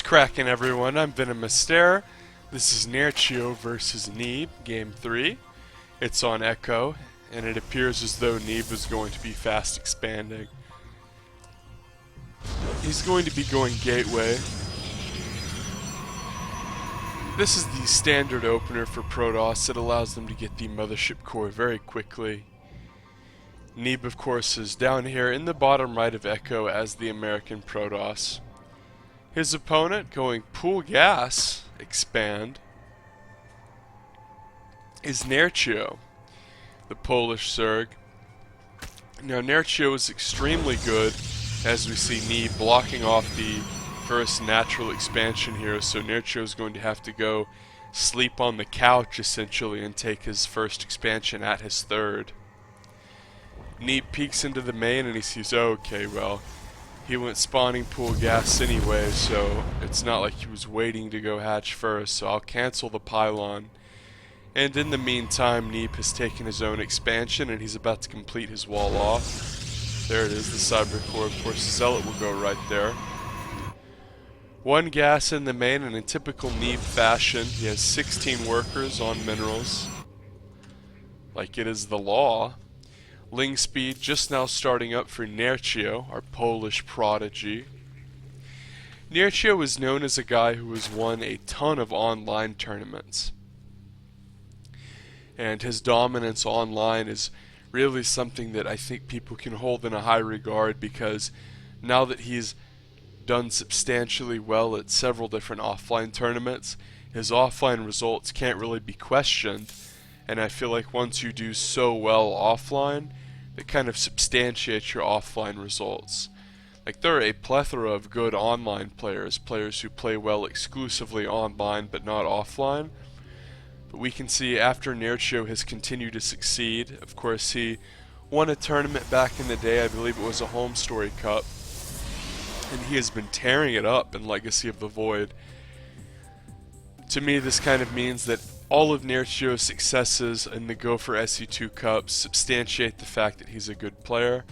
Cracking everyone, I'm Venomous. This is Nerchio versus Neeb, Game 3. It's on Echo, and it appears as though Neeb is going to be fast expanding. He's going to be going Gateway. This is the standard opener for Protoss. It allows them to get the Mothership Core very quickly. Neeb, of course, is down here in the bottom right of Echo as the American Protoss. His opponent, going Pool Gas, expand, is Nerchio, the Polish Zerg. Now Nerchio is extremely good, as we see Neeb blocking off the first natural expansion here, so Nerchio is going to have to go sleep on the couch essentially and take his first expansion at his third. Neeb peeks into the main and he sees, okay, well, he went spawning Pool Gas anyway, so it's not like he was waiting to go hatch first, so I'll cancel the pylon. And in the meantime, Neeb has taken his own expansion and he's about to complete his wall off. There it is, the Cyber Core. Of course, Zealot will go right there. One gas in the main, and in typical Neeb fashion, he has 16 workers on minerals, like it is the law. Ling speed just now starting up for Nerchio, our Polish prodigy. Nerchio is known as a guy who has won a ton of online tournaments. And his dominance online is really something that I think people can hold in a high regard, because now that he's done substantially well at several different offline tournaments, his offline results can't really be questioned. And I feel like once you do so well offline, it kind of substantiates your offline results. Like, there are a plethora of good online players who play well exclusively online but not offline. But we can see after Nerchio has continued to succeed, of course he won a tournament back in the day, I believe it was a Home Story Cup, and he has been tearing it up in Legacy of the Void. To me, this kind of means that all of Nerchio's successes in the Go for SE2 Cups substantiate the fact that he's a good player.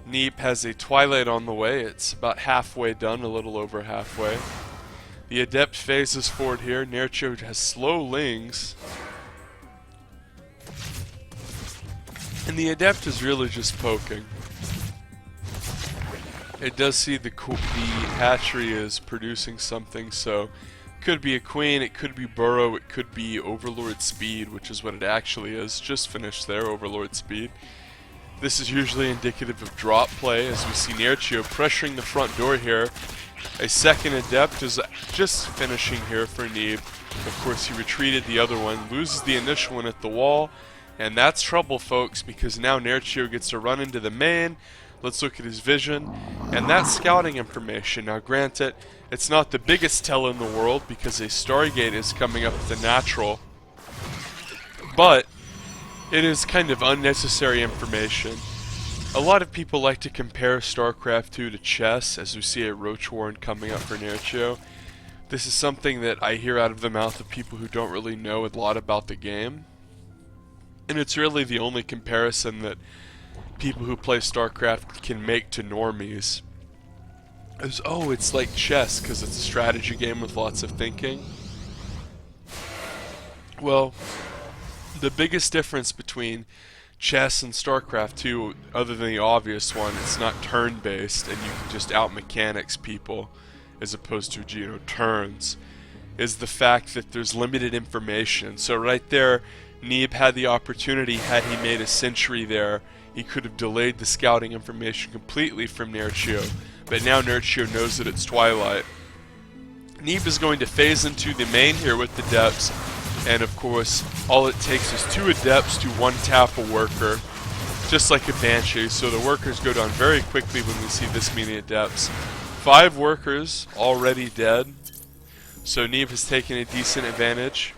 Neeb has a Twilight on the way. It's about halfway done, a little over halfway. The Adept phases forward here. Nerchio has slow Lings. And the Adept is really just poking. It does see the hatchery is producing something, so could be a Queen, it could be Burrow, it could be Overlord Speed, which is what it actually is. Just finished there, Overlord Speed. This is usually indicative of drop play, as we see Nerchio pressuring the front door here. A second Adept is just finishing here for Neeb. Of course, he retreated the other one, loses the initial one at the wall, and that's trouble, folks, because now Nerchio gets to run into the main. Let's look at his vision, and that's scouting information. Now granted, it's not the biggest tell in the world because a Stargate is coming up at the natural, but it is kind of unnecessary information. A lot of people like to compare StarCraft 2 to chess, as we see a Roach Warren coming up for Nerchio. This is something that I hear out of the mouth of people who don't really know a lot about the game, and it's really the only comparison that people who play StarCraft can make to normies. It's like chess because it's a strategy game with lots of thinking. Well, the biggest difference between chess and StarCraft 2, other than the obvious one, it's not turn-based and you can just out-mechanics people as opposed to, turns, is the fact that there's limited information. So right there, Neeb had the opportunity, had he made a sentry there, he could have delayed the scouting information completely from Nerchio, but now Nerchio knows that it's Twilight. Neeb is going to phase into the main here with the Adepts, and of course, all it takes is 2 Adepts to one-tap a worker, just like a Banshee, so the workers go down very quickly when we see this many Adepts. 5 workers already dead, so Neeb has taken a decent advantage.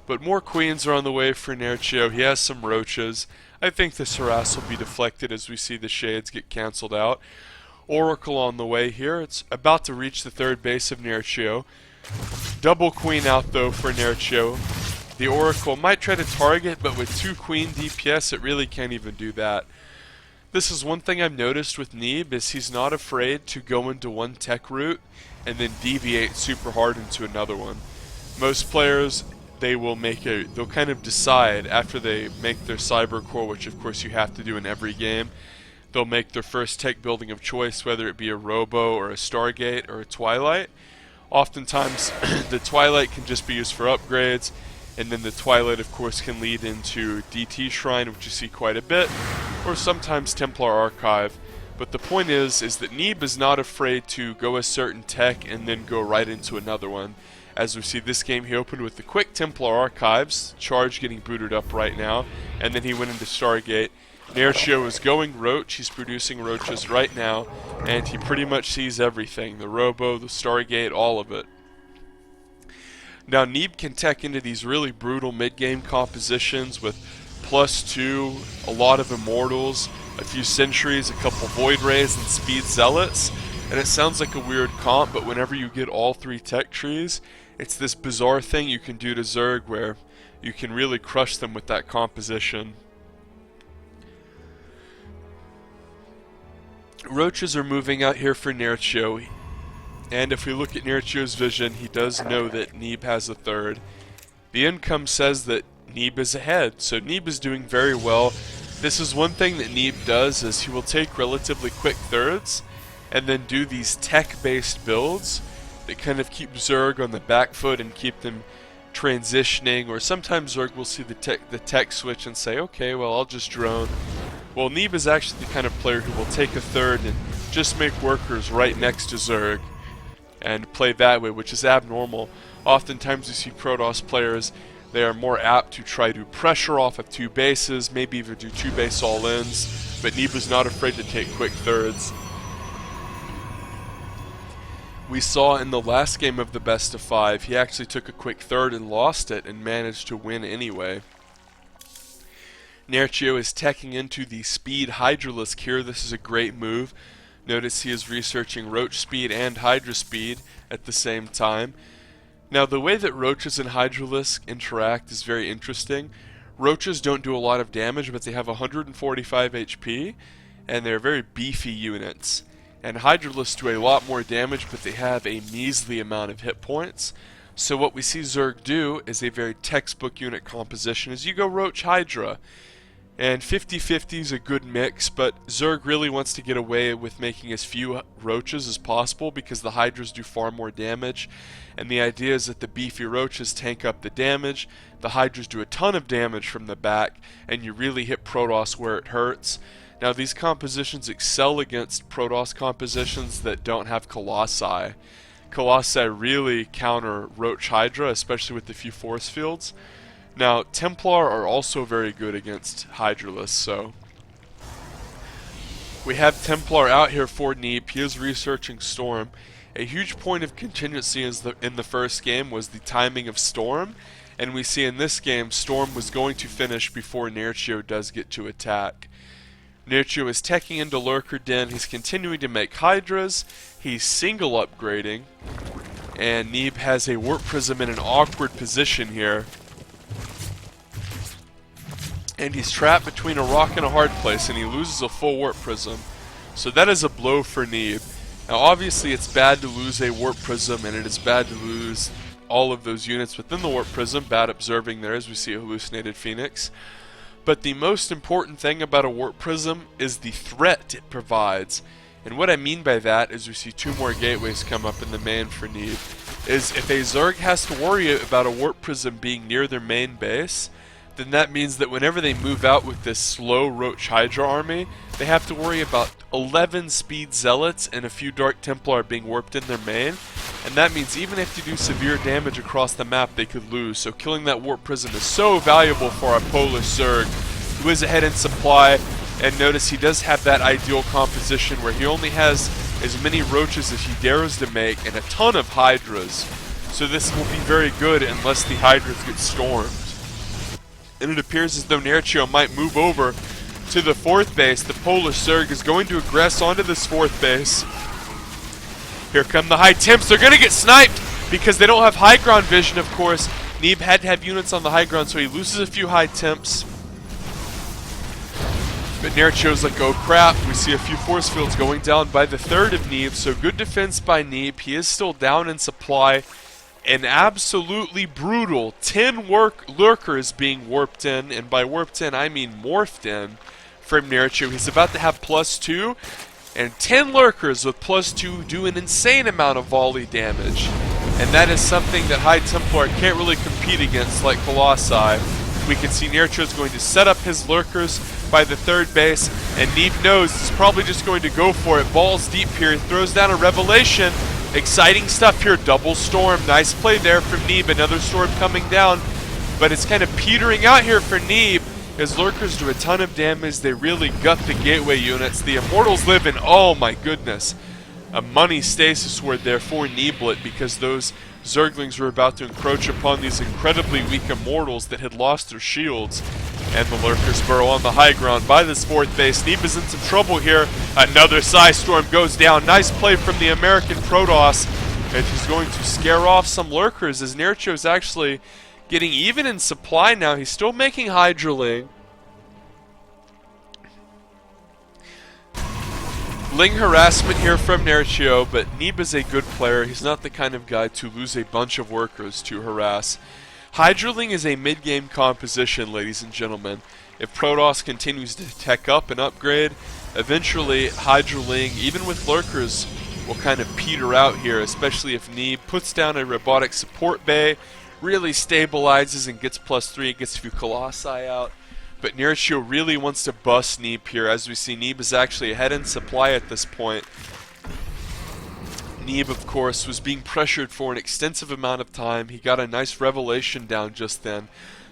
But more Queens are on the way for Nerchio. He has some Roaches. I think this harass will be deflected as we see the Shades get cancelled out. Oracle on the way here. It's about to reach the third base of Nerchio. Double Queen out though for Nerchio. The Oracle might try to target, but with 2 Queen DPS it really can't even do that. This is one thing I've noticed with Neeb, is he's not afraid to go into one tech route and then deviate super hard into another one. Most players, they'll kind of decide after they make their cyber core, which of course you have to do in every game. They'll make their first tech building of choice, whether it be a Robo or a Stargate or a Twilight. Oftentimes the Twilight can just be used for upgrades, and then the Twilight of course can lead into DT Shrine, which you see quite a bit, or sometimes Templar Archive. But the point is that Neeb is not afraid to go a certain tech and then go right into another one. As we see this game, he opened with the quick Templar Archives, Charge getting booted up right now, and then he went into Stargate. Nerchio is going Roach, he's producing Roaches right now, and he pretty much sees everything. The Robo, the Stargate, all of it. Now Neeb can tech into these really brutal mid-game compositions with +2, a lot of Immortals, a few Sentries, a couple Void Rays, and Speed Zealots. And it sounds like a weird comp, but whenever you get all 3 tech trees, it's this bizarre thing you can do to Zerg where you can really crush them with that composition. Roaches are moving out here for Nerchio, and if we look at Nerchio's vision, he does know that Neeb has a third. The income says that Neeb is ahead, so Neeb is doing very well. This is one thing that Neeb does, is he will take relatively quick thirds and then do these tech-based builds that kind of keep Zerg on the back foot and keep them transitioning, or sometimes Zerg will see the tech switch and say, okay, well, I'll just drone. Well, Neeb is actually the kind of player who will take a third and just make workers right next to Zerg and play that way, which is abnormal. Oftentimes you see Protoss players, they are more apt to try to pressure off of 2 bases, maybe even do 2 base all-ins, but Neeb is not afraid to take quick thirds. We saw in the last game of the best of 5, he actually took a quick third and lost it and managed to win anyway. Nerchio is teching into the speed Hydralisk here. This is a great move. Notice he is researching Roach speed and Hydra speed at the same time. Now the way that Roaches and Hydralisk interact is very interesting. Roaches don't do a lot of damage, but they have 145 HP, and they're very beefy units. And Hydralisks do a lot more damage, but they have a measly amount of hit points. So what we see Zerg do is a very textbook unit composition, is you go Roach Hydra. And 50-50 is a good mix, but Zerg really wants to get away with making as few Roaches as possible because the Hydras do far more damage. And the idea is that the beefy Roaches tank up the damage, the Hydras do a ton of damage from the back, and you really hit Protoss where it hurts. Now these compositions excel against Protoss compositions that don't have Colossi. Colossi really counter Roach Hydra, especially with the few force fields. Now, Templar are also very good against Hydralisks, so we have Templar out here for Neeb. He is researching Storm. A huge point of contingency in the first game was the timing of Storm, and we see in this game Storm was going to finish before Nerchio does get to attack. Nerchio is teching into Lurker Den. He's continuing to make Hydras. He's single upgrading, and Neeb has a Warp Prism in an awkward position here. And he's trapped between a rock and a hard place, and he loses a full Warp Prism. So that is a blow for Neeb. Now obviously it's bad to lose a Warp Prism, and it is bad to lose all of those units within the Warp Prism. Bad observing there as we see a Hallucinated Phoenix. But the most important thing about a Warp Prism is the threat it provides. And what I mean by that is we see 2 more gateways come up in the main for Neeb. Is if a Zerg has to worry about a Warp Prism being near their main base, then that means that whenever they move out with this slow Roach Hydra army, they have to worry about 11 Speed Zealots and a few Dark Templar being warped in their main, and that means even if you do severe damage across the map, they could lose. So killing that Warp Prism is so valuable for our Polish Zerg, who is ahead in supply, and notice he does have that ideal composition where he only has as many Roaches as he dares to make and a ton of Hydras. So this will be very good unless the Hydras get stormed. And it appears as though Nerchio might move over to the 4th base. The Polish Zerg is going to aggress onto this 4th base. Here come the high temps. They're going to get sniped because they don't have high ground vision, of course. Neeb had to have units on the high ground, so he loses a few high temps. But Nerchio's like, oh crap, we see a few force fields going down by the third of Neeb, so good defense by Neeb. He is still down in supply. An absolutely brutal 10 lurkers being warped in, and by warped in I mean morphed in from Nerchio. He's about to have +2, and 10 lurkers with +2 do an insane amount of volley damage. And that is something that High Templar can't really compete against like Colossi. We can see Nerchio's going to set up his lurkers by the third base, and Neeb knows he's probably just going to go for it. Balls deep here, he throws down a Revelation. Exciting stuff here, double storm. Nice play there from Neeb, another storm coming down. But it's kind of petering out here for Neeb. His lurkers do a ton of damage. They really gut the gateway units. The Immortals live in, oh my goodness, a money stasis ward there for Neeblet, because those Zerglings were about to encroach upon these incredibly weak Immortals that had lost their shields. And the lurkers burrow on the high ground by this fourth base. Neeb is in some trouble here. Another Psy Storm goes down. Nice play from the American Protoss. And he's going to scare off some lurkers as Nerchio's actually getting even in supply now. He's still making Hydraling. Ling harassment here from Nerchio, but Neeb is a good player. He's not the kind of guy to lose a bunch of workers to harass. Hydraling is a mid-game composition, ladies and gentlemen. If Protoss continues to tech up and upgrade, eventually Hydraling, even with lurkers, will kind of peter out here, especially if Neeb puts down a robotic support bay, really stabilizes and gets +3, gets a few Colossi out. But Nerchio really wants to bust Neeb here. As we see, Neeb is actually ahead in supply at this point. Neeb, of course, was being pressured for an extensive amount of time. He got a nice Revelation down just then.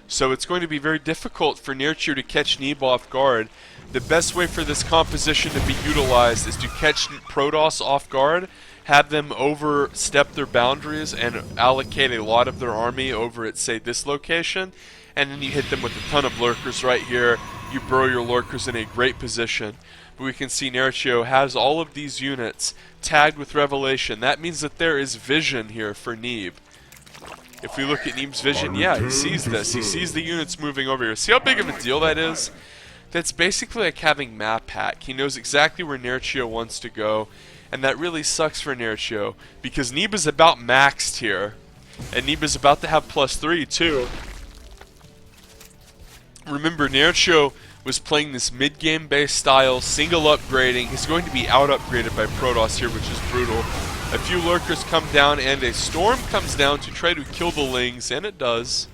So it's going to be very difficult for Nerchio to catch Neeb off guard. The best way for this composition to be utilized is to catch Protoss off guard, have them overstep their boundaries and allocate a lot of their army over at, say, this location, and then you hit them with a ton of lurkers right here. You burrow your lurkers in a great position. But we can see Nerchio has all of these units tagged with Revelation. That means that there is vision here for Neeb. If we look at Neeb's vision, yeah, he sees this. He sees the units moving over here. See how big of a deal that is? That's basically like having map hack. He knows exactly where Nerchio wants to go, and that really sucks for Nerchio, because Neeb is about maxed here, and Neeb is about to have +3 too. Remember, Nerchio was playing this mid-game base style, single upgrading. He's going to be out-upgraded by Protoss here, which is brutal. A few lurkers come down, and a storm comes down to try to kill the Lings, and it does.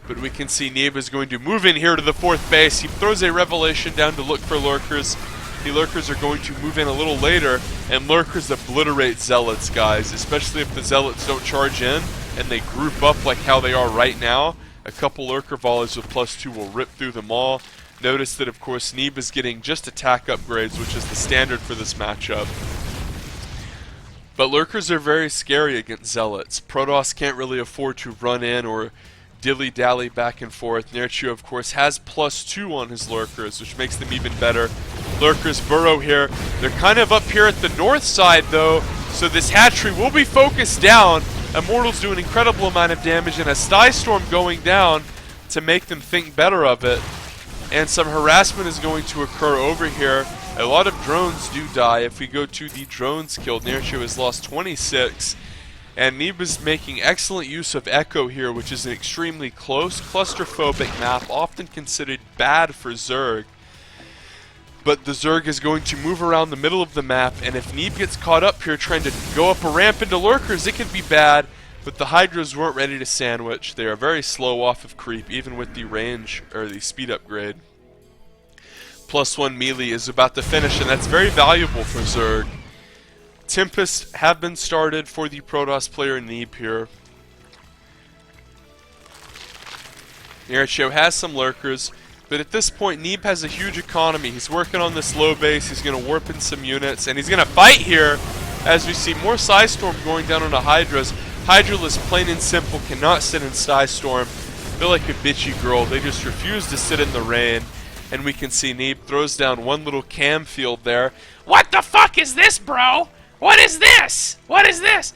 But we can see Neeb is going to move in here to the fourth base. He throws a Revelation down to look for lurkers. The lurkers are going to move in a little later, and lurkers obliterate zealots, guys, especially if the zealots don't charge in and they group up like how they are right now. A couple lurker volleys with +2 will rip through them all. Notice that, of course, Neeb is getting just attack upgrades, which is the standard for this matchup. But lurkers are very scary against zealots. Protoss can't really afford to run in or dilly-dally back and forth. Nerchio, of course, has +2 on his lurkers, which makes them even better. Lurkers burrow here. They're kind of up here at the north side, though, so this hatchery will be focused down. Immortals do an incredible amount of damage, and a Psy Storm going down to make them think better of it. And some harassment is going to occur over here. A lot of drones do die. If we go to the drones killed, Nerchio has lost 26. And Neeb is making excellent use of Echo here, which is an extremely close, claustrophobic map, often considered bad for Zerg. But the Zerg is going to move around the middle of the map, and if Neeb gets caught up here trying to go up a ramp into lurkers, it could be bad. But the Hydras weren't ready to sandwich. They are very slow off of creep, even with the range, or the speed upgrade. +1 melee is about to finish, and that's very valuable for Zerg. Tempests have been started for the Protoss player Neeb here. Nerchio has some lurkers, but at this point Neeb has a huge economy. He's working on this low base, he's going to warp in some units, and he's going to fight here as we see more Psy Storm going down on the Hydras. Hydralisk, plain and simple, cannot sit in Psy Storm. They're like a bitchy girl, they just refuse to sit in the rain. And we can see Neeb throws down one little cam field there. What the fuck is this, bro? What is this? What is this?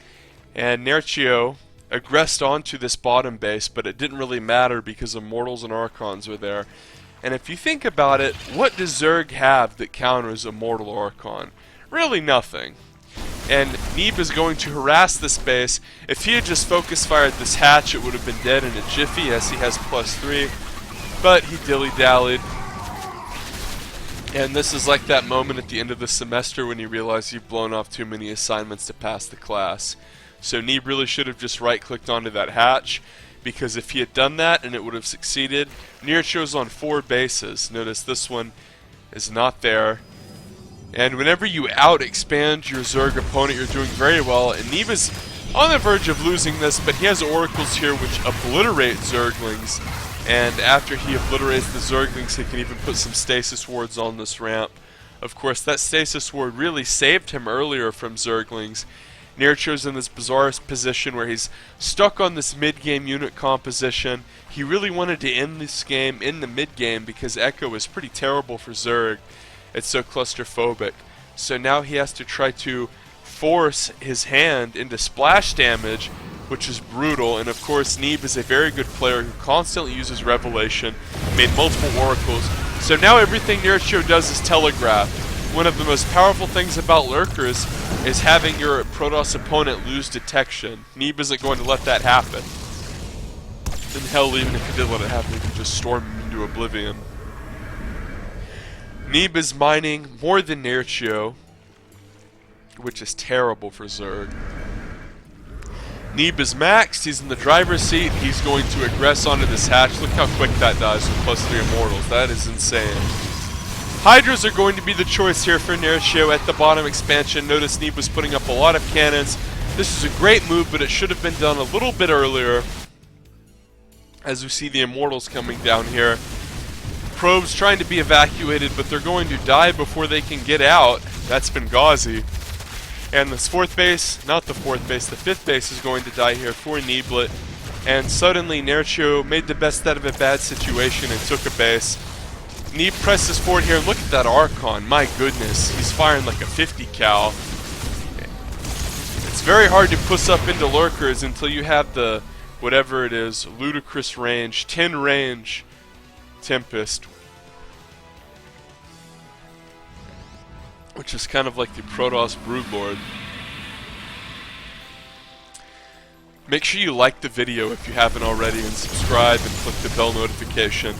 And Nerchio aggressed onto this bottom base, but it didn't really matter because Immortals and Archons were there. And if you think about it, what does Zerg have that counters a Mortal Archon? Really nothing. And Neeb is going to harass this base. If he had just focus fired this hatch, it would have been dead in a jiffy, as he has +3. But he dilly-dallied. And this is like that moment at the end of the semester when you realize you've blown off too many assignments to pass the class. So Neeb really should have just right-clicked onto that hatch, because if he had done that and it would have succeeded, Nerchio's on 4 bases. Notice this one is not there. And whenever you out-expand your Zerg opponent, you're doing very well. And Neeb is on the verge of losing this, but he has oracles here which obliterate Zerglings. And after he obliterates the Zerglings, he can even put some stasis wards on this ramp. Of course, that stasis ward really saved him earlier from Zerglings. Nerchio's in this bizarre position where he's stuck on this mid-game unit composition. He really wanted to end this game in the mid-game because Echo is pretty terrible for Zerg. It's so claustrophobic. So now he has to try to force his hand into splash damage, which is brutal. And of course, Neeb is a very good player who constantly uses Revelation, made multiple oracles. So now everything Nerchio does is telegraphed. One of the most powerful things about Lurkers is having your Protoss opponent lose detection. Neeb isn't going to let that happen. And hell, even if he did let it happen, he could just storm him into oblivion. Neeb is mining more than Nerchio, which is terrible for Zerg. Neeb is maxed, he's in the driver's seat, he's going to aggress onto this hatch. Look how quick that dies with +3 immortals, that is insane. Hydras are going to be the choice here for Nerchio at the bottom expansion. Notice Neeb was putting up a lot of cannons. This is a great move, but it should have been done a little bit earlier. As we see the immortals coming down here. Probes trying to be evacuated, but they're going to die before they can get out. That's Benghazi. And this 4th base, not the 4th base, the 5th base is going to die here for Neeblet. And suddenly Nerchio made the best out of a bad situation and took a base. Neeb presses forward here. Look at that Archon. My goodness. He's firing like a 50 cal. It's very hard to push up into Lurkers until you have the, whatever it is, ludicrous range, 10 range Tempest. Which is kind of like the Protoss Broodlord. Make sure you like the video if you haven't already and subscribe and click the bell notification,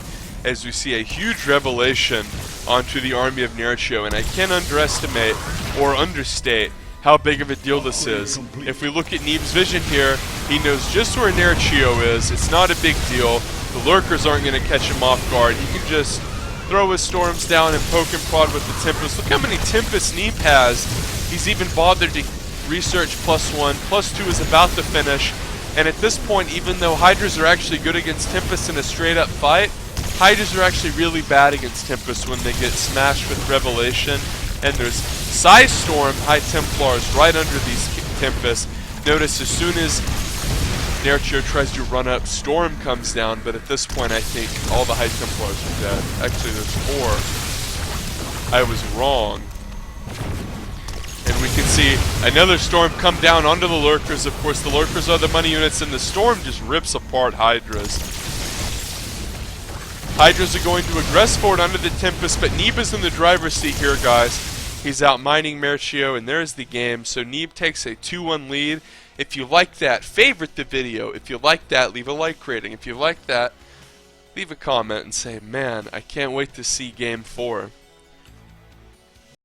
as we see a huge revelation onto the army of Nerchio, and I can't underestimate or understate how big of a deal this is. If we look at Neeb's vision here, he knows just where Nerchio is. It's not a big deal. The Lurkers aren't going to catch him off guard. He can just throw his storms down and poke and prod with the Tempest. Look how many Tempests Neeb has. He's even bothered to research +1. +2 is about to finish. And at this point, even though Hydras are actually good against Tempests in a straight-up fight, Hydras are actually really bad against Tempests when they get smashed with Revelation. And there's Size Storm High Templars right under these Tempests. Notice as soon as Nerchio tries to run up, Storm comes down, but at this point I think all the High Templars are dead. Actually, there's 4. I was wrong. And we can see another Storm come down onto the Lurkers. Of course, the Lurkers are the money units, and the Storm just rips apart Hydras. Hydras are going to aggress forward under the Tempest, but Neeb is in the driver's seat here, guys. He's out mining Nerchio, and there's the game. So Neeb takes a 2-1 lead. If you like that, favorite the video. If you like that, leave a like rating. If you like that, leave a comment and say, man, I can't wait to see Game 4.